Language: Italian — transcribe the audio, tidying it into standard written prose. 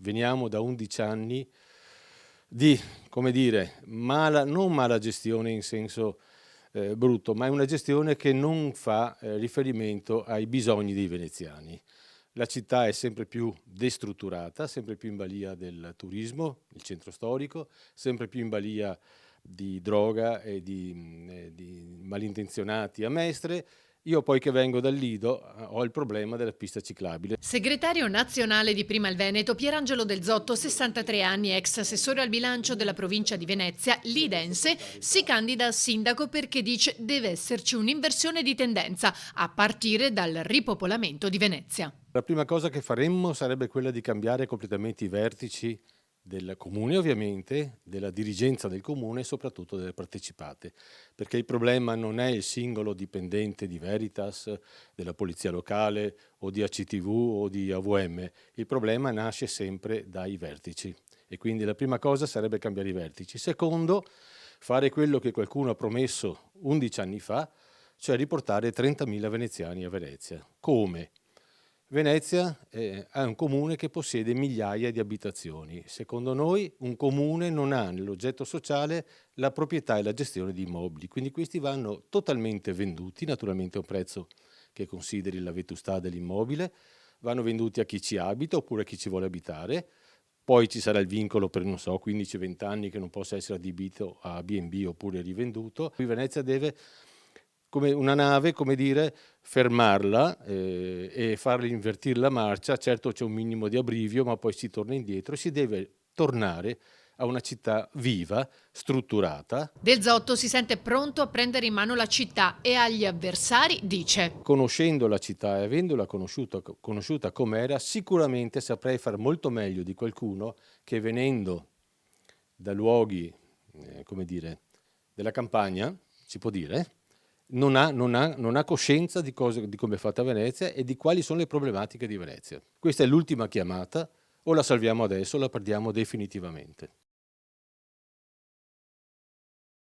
veniamo da 11 anni di, come dire, non mala gestione in senso brutto, ma è una gestione che non fa riferimento ai bisogni dei veneziani. La città è sempre più destrutturata, sempre più in balia del turismo, il centro storico, sempre più in balia di droga e di malintenzionati a Mestre. Io poi che vengo dal Lido ho il problema della pista ciclabile. Segretario nazionale di Prima il Veneto, Pierangelo Del Zotto, 63 anni, ex assessore al bilancio della provincia di Venezia, lidense, si candida a sindaco perché dice deve esserci un'inversione di tendenza, a partire dal ripopolamento di Venezia. La prima cosa che faremmo sarebbe quella di cambiare completamente i vertici del comune, ovviamente, della dirigenza del comune e soprattutto delle partecipate, perché il problema non è il singolo dipendente di Veritas, della polizia locale o di ACTV o di AVM, il problema nasce sempre dai vertici e quindi la prima cosa sarebbe cambiare i vertici. Secondo, fare quello che qualcuno ha promesso 11 anni fa, cioè riportare 30.000 veneziani a Venezia. Come? Venezia è un comune che possiede migliaia di abitazioni. Secondo noi un comune non ha nell'oggetto sociale la proprietà e la gestione di immobili, quindi questi vanno totalmente venduti, naturalmente a un prezzo che consideri la vetustà dell'immobile, vanno venduti a chi ci abita oppure a chi ci vuole abitare, poi ci sarà il vincolo per, non so, 15-20 anni che non possa essere adibito a B&B oppure rivenduto. Qui Venezia deve, come una nave, come dire, fermarla e farle invertire la marcia. Certo c'è un minimo di abbrivio, ma poi si torna indietro e si deve tornare a una città viva, strutturata. Del Zotto si sente pronto a prendere in mano la città e agli avversari dice: Conoscendo la città e avendola conosciuta com'era, sicuramente saprei far molto meglio di qualcuno che venendo da luoghi, come dire, della campagna, si può dire, non ha coscienza di come è fatta Venezia e di quali sono le problematiche di Venezia. Questa è l'ultima chiamata, o la salviamo adesso o la perdiamo definitivamente.